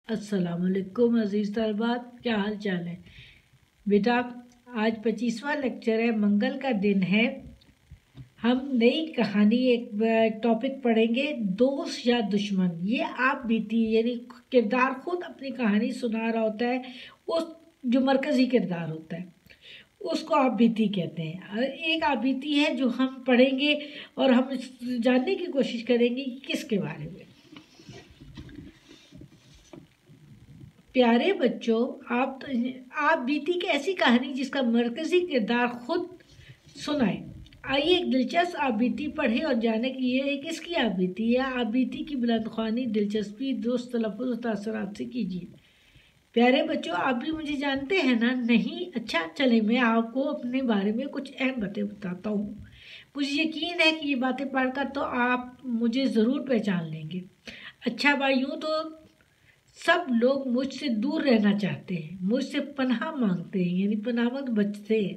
السلام علیکم عزیز طالبات، کیا حال چال ہے بیٹا؟ آج 25واں لیکچر ہے، منگل کا دن ہے۔ ہم نئی کہانی ایک ٹاپک پڑھیں گے، دوست یا دشمن۔ یہ آپ بیتی یعنی کردار خود اپنی کہانی سنا رہا ہوتا ہے، اس جو مرکزی کردار ہوتا ہے اس کو آپ بیتی کہتے ہیں۔ ایک آپ بیتی ہے جو ہم پڑھیں گے اور ہم جاننے کی کوشش کریں گے کہ کس کے بارے میں۔ پیارے بچوں، آپ بیتی کی ایسی کہانی جس کا مرکزی کردار خود سنائیں۔ آئیے ایک دلچسپ آپ بیتی پڑھیں اور جانیں کہ یہ کس کی آپ بیتی ہے۔ آپ بیتی کی بلند خوانی دلچسپی درست تلفظ و تاثرات سے کیجیے۔ پیارے بچوں، آپ بھی مجھے جانتے ہیں نا؟ نہیں؟ اچھا، چلیں میں آپ کو اپنے بارے میں کچھ اہم باتیں بتاتا ہوں۔ مجھے یقین ہے کہ یہ باتیں پڑھ کر تو آپ مجھے ضرور پہچان لیں گے۔ اچھا بھائی، یوں تو سب لوگ مجھ سے دور رہنا چاہتے ہیں، مجھ سے پناہ مانگتے ہیں، یعنی پناہ مت بچتے ہیں،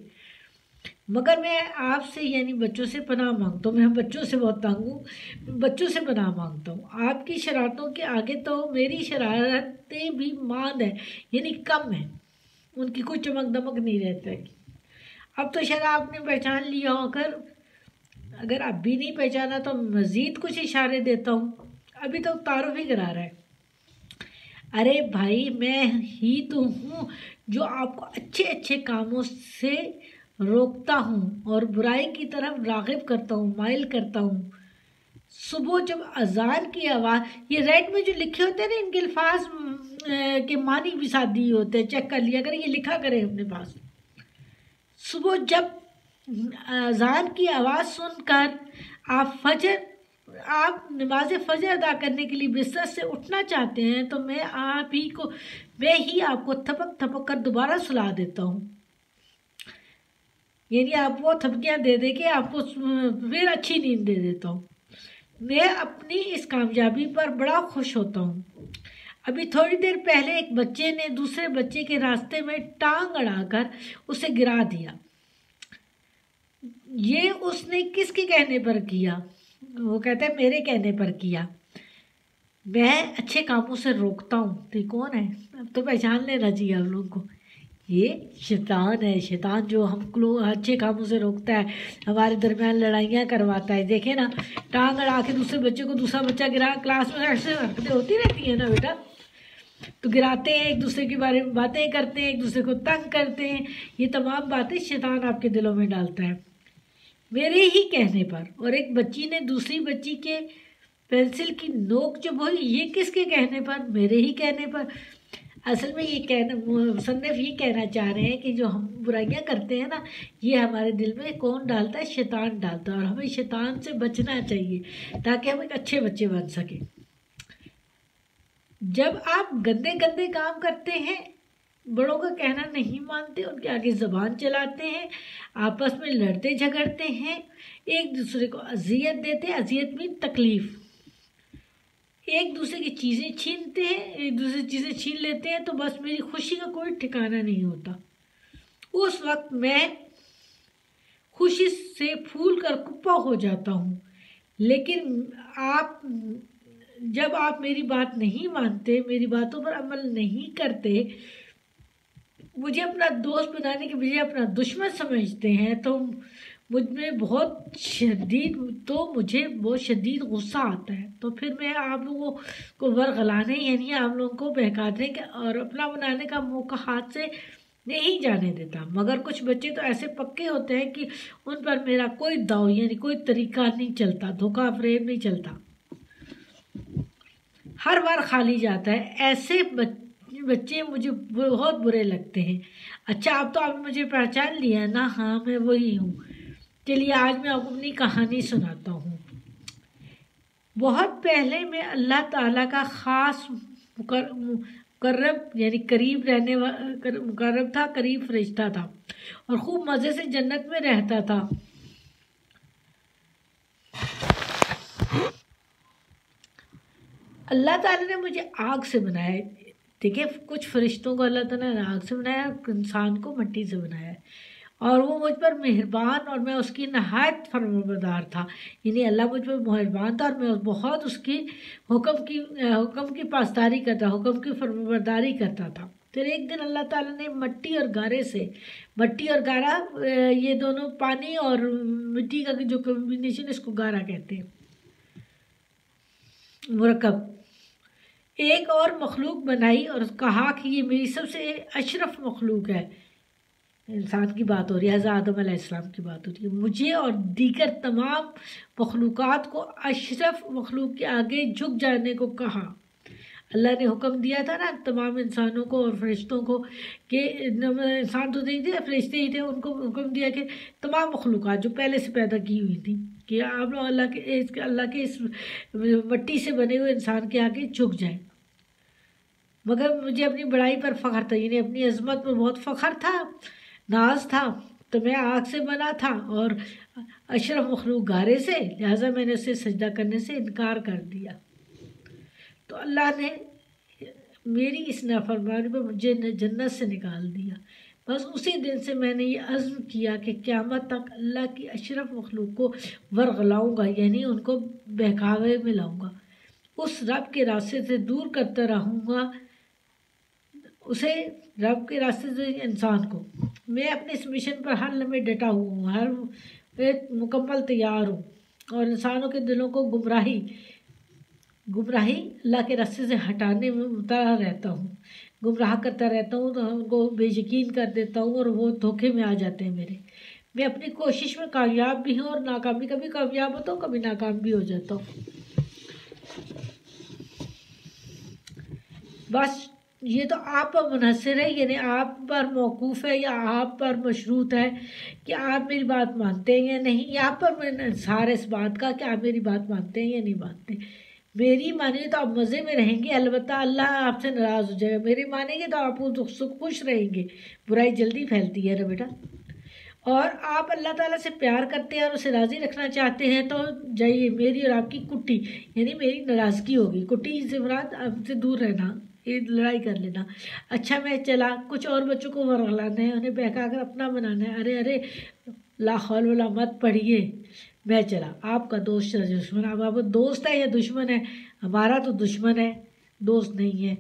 مگر میں آپ سے یعنی بچوں سے پناہ مانگتا ہوں۔ میں بچوں سے بہت تنگ ہوں، بچوں سے پناہ مانگتا ہوں۔ آپ کی شرارتوں کے آگے تو میری شرارتیں بھی ماند ہیں، یعنی کم ہیں، ان کی کوئی چمک دمک نہیں رہتا ہے۔ اب تو شاید آپ نے پہچان لیا ہو، اگر اب بھی نہیں پہچانا تو مزید کچھ اشارے دیتا ہوں۔ ابھی تو تعارف ہی کرا رہا ہے۔ ارے بھائی، میں ہی تو ہوں جو آپ کو اچھے اچھے کاموں سے روکتا ہوں اور برائی کی طرف راغب کرتا ہوں، مائل کرتا ہوں۔ صبح جب اذان کی آواز، یہ ریڈ میں جو لکھے ہوتے ہیں نا، ان کے الفاظ کے معنی بھی ساتھ دیے ہوتے ہیں، چیک کر لیا کریں، یہ لکھا کریں اپنے پاس۔ صبح جب اذان کی آواز سن کر آپ نماز فجر ادا کرنے کے لیے بستر سے اٹھنا چاہتے ہیں تو میں ہی آپ کو تھپک تھپک کر دوبارہ سلا دیتا ہوں، یعنی آپ وہ تھپکیاں دے دے کے آپ کو پھر اچھی نیند دے دیتا ہوں۔ میں اپنی اس کامیابی پر بڑا خوش ہوتا ہوں۔ ابھی تھوڑی دیر پہلے ایک بچے نے دوسرے بچے کے راستے میں ٹانگ اڑا کر اسے گرا دیا۔ یہ اس نے کس کے کہنے پر کیا؟ وہ کہتا ہے میرے کہنے پر کیا۔ میں اچھے کاموں سے روکتا ہوں۔ تو کون ہے؟ اب تو پہچان لینا چاہیے ہم لوگ کو، یہ شیطان ہے۔ شیطان جو ہم کو اچھے کاموں سے روکتا ہے، ہمارے درمیان لڑائیاں کرواتا ہے۔ دیکھیں نا، ٹانگ اڑا کے دوسرے بچے کو دوسرا بچہ گرا، کلاس میں ایسے حرکتیں ہوتی رہتی ہیں نا بیٹا، تو گراتے ہیں، ایک دوسرے کے بارے میں باتیں کرتے ہیں، ایک دوسرے کو تنگ کرتے ہیں۔ یہ تمام باتیں شیطان آپ کے دلوں میں ڈالتا ہے میرے ہی کہنے پر۔ اور ایک بچی نے دوسری بچی کے پینسل کی نوک جب ہوئی، یہ کس کے کہنے پر؟ میرے ہی کہنے پر۔ اصل میں مصنف یہ کہنا چاہ رہے ہیں کہ جو ہم برائیاں کرتے ہیں نا، یہ ہمارے دل میں کون ڈالتا ہے؟ شیطان ڈالتا ہے، اور ہمیں شیطان سے بچنا چاہیے تاکہ ہم ایک اچھے بچے بن سکیں۔ جب آپ گندے گندے کام کرتے ہیں، بڑوں کا کہنا نہیں مانتے، ان کے آگے زبان چلاتے ہیں، آپس میں لڑتے جھگڑتے ہیں، ایک دوسرے کو اذیت دیتے ہیں، اذیت میں تکلیف، ایک دوسرے کی چیزیں چھینتے ہیں، ایک دوسرے چیزیں چھین لیتے ہیں، تو بس میری خوشی کا کوئی ٹھکانہ نہیں ہوتا۔ اس وقت میں خوشی سے پھول کر کپا ہو جاتا ہوں۔ لیکن جب آپ میری بات نہیں مانتے، میری باتوں پر عمل نہیں کرتے، مجھے اپنا دوست بنانے کے بجائے اپنا دشمن سمجھتے ہیں، تو مجھے بہت شدید غصہ آتا ہے۔ تو پھر میں آپ لوگوں کو ورغلانے یعنی آپ لوگوں کو بہکانے اور اپنا بنانے کا موقع ہاتھ سے نہیں جانے دیتا۔ مگر کچھ بچے تو ایسے پکے ہوتے ہیں کہ ان پر میرا کوئی داؤ یعنی کوئی طریقہ نہیں چلتا، دھوکہ فریب نہیں چلتا، ہر بار خالی جاتا ہے۔ ایسے بچے مجھے بہت برے لگتے ہیں۔ اچھا، اب تو آپ نے مجھے پہچان لیا نا؟ ہاں، میں وہی ہوں۔ چلیے آج میں آپ کو اپنی کہانی سناتا ہوں۔ بہت پہلے میں اللہ تعالیٰ کا خاص مقرب یعنی مقرب تھا، قریب فرشتہ تھا، اور خوب مزے سے جنت میں رہتا تھا۔ اللہ تعالیٰ نے مجھے آگ سے بنایا۔ دیکھیں، کچھ فرشتوں کو اللہ تعالیٰ نے آگ سے بنایا، انسان کو مٹی سے بنایا، اور وہ مجھ پر مہربان اور میں اس کی نہایت فرمانبردار تھا. یعنی اللہ مجھ پر مہربان تھا اور میں بہت اس کی حکم کی پاسداری کرتا، حکم کی فرمانبرداری کرتا تھا. پھر ایک دن اللہ تعالیٰ نے مٹی اور گارے سے، مٹی اور گارا یہ دونوں پانی اور مٹی کا جو کمبینیشن، اس کو گارا کہتے ہیں، مرکب، ایک اور مخلوق بنائی اور کہا کہ یہ میری سب سے اشرف مخلوق ہے. انسان کی بات ہو رہی ہے، حضرت آدم علیہ السلام کی بات ہو رہی ہے. مجھے اور دیگر تمام مخلوقات کو اشرف مخلوق کے آگے جھک جانے کو کہا. اللہ نے حکم دیا تھا نا تمام انسانوں کو اور فرشتوں کو کہ انسان تو نہیں تھے، فرشتے ہی تھے، ان کو حکم دیا کہ تمام مخلوقات جو پہلے سے پیدا کی ہوئی تھی کہ آپ لوگ اللہ کے اس مٹی سے بنے ہوئے انسان کے آگے جھک جائیں. مگر مجھے اپنی بڑائی پر فخر تھا، یعنی اپنی عظمت پر بہت فخر تھا، ناز تھا. تو میں آگ سے بنا تھا اور اشرف مخلوق گارے سے، لہٰذا میں نے اسے سجدہ کرنے سے انکار کر دیا. تو اللہ نے میری اس نافرمانی پر مجھے جنت سے نکال دیا. بس اسی دن سے میں نے یہ عزم کیا کہ قیامت تک اللہ کی اشرف مخلوق کو ورغلاؤں گا، یعنی ان کو بہکاوے میں لاؤں گا، اس رب کے راستے سے دور کرتا رہوں گا، اسے رب کے راستے سے انسان کو. میں اپنے اس مشن پر ہر لمحے ڈٹا ہوا ہوں، ہر مکمل تیار ہوں، اور انسانوں کے دلوں کو گمراہی اللہ کے راستے سے ہٹانے میں مبتلا رہتا ہوں، گمراہ کرتا رہتا ہوں، تو ان کو بے یقین کر دیتا ہوں اور وہ دھوکے میں آ جاتے ہیں میرے. میں اپنی کوشش میں کامیاب بھی ہوں اور ناکامی، کبھی کامیاب ہوتا ہوں، کبھی ناکام بھی ہو جاتا ہوں. بس یہ تو آپ پر منحصر ہے، یعنی آپ پر موقوف ہے یا آپ پر مشروط ہے کہ آپ میری بات مانتے ہیں یا نہیں. یہ آپ پر انحصار ہے اس بات کا کہ آپ میری بات مانتے ہیں یا نہیں مانتے. میری مانیں گے تو آپ مزے میں رہیں گے، البتہ اللہ آپ سے ناراض ہو جائے گا. میری مانیں گے تو آپ خوش رہیں گے. برائی جلدی پھیلتی ہے نا بیٹا. اور آپ اللہ تعالیٰ سے پیار کرتے ہیں اور اسے راضی رکھنا چاہتے ہیں تو جائیے، میری اور آپ کی کٹی یعنی میری ناراضگی ہوگی. کٹی سے مراد آپ سے دور رہنا، یہ لڑائی کر لینا. اچھا میں چلا، کچھ اور بچوں کو ورغلانا ہے، انہیں بہکا کر اپنا بنانا ہے. ارے لا حول ولا مت پڑھیے، میں چلا. آپ کا دوست یا دشمن، اب آپ دوست ہے یا دشمن ہے؟ ہمارا تو دشمن ہے، دوست نہیں ہے.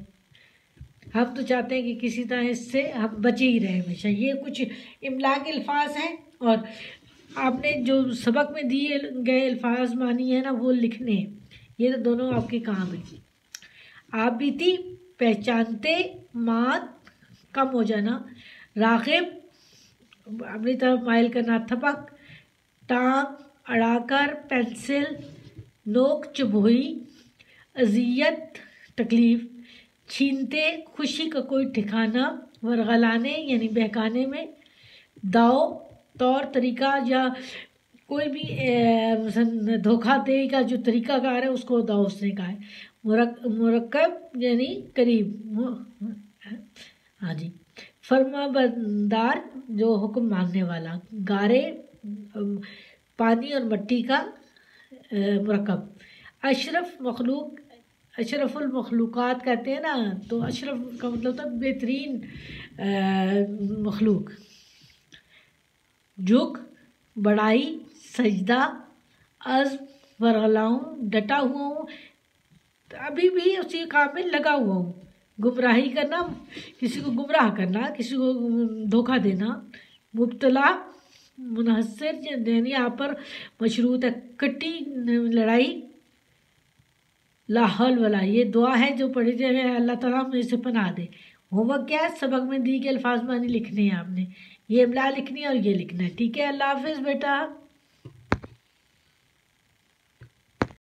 ہم تو چاہتے ہیں کہ کسی طرح اس سے ہم بچے ہی رہیں ہمیشہ. یہ کچھ املا کے الفاظ ہیں اور آپ نے جو سبق میں دیے گئے الفاظ مانی ہے نا وہ لکھنے ہیں. یہ تو دونوں آپ کے کام ہیں. آپ بھی تھی پہچانتے، مات کم ہو جانا، راغب اپنی طرف مائل کرنا، تھپک ٹانگ اڑا کر، پینسل نوک چبھوئی، اذیت تکلیف، چھینتے خوشی کا کوئی ٹھکانہ، ورغلانے یعنی بہکانے میں، داؤ طور طریقہ یا کوئی بھی دھوکہ دہی کا جو طریقہ کار ہے اس کو داؤ اس نے کہا ہے. مرکب یعنی قریب، ہاں جی، فرما بردار جو حکم ماننے والا، گارے پانی اور مٹی کا مرکب، اشرف مخلوق، اشرف المخلوقات کہتے ہیں نا، تو اشرف کا مطلب ہوتا ہے بہترین مخلوق. جھک، بڑائی، سجدہ، عزم، ورغلاؤں، ڈٹا ہوا ہوں، ابھی بھی اسی کام میں لگا ہوا ہوں. گمراہی کرنا، کسی کو گمراہ کرنا، کسی کو دھوکہ دینا. مبتلا، منحصر یعنی آپ پر مشروط ہے. کٹی، لڑائی. لا حول ولا، یہ دعا ہے جو پڑھی جائے اللہ تعالیٰ ہمیں اسے پناہ دے. ہوم ورک کیا ہے؟ سبق میں دی کے الفاظ معنی لکھنے ہیں آپ نے. یہ املا لکھنی ہے اور یہ لکھنا ہے. ٹھیک ہے، اللہ حافظ بیٹا.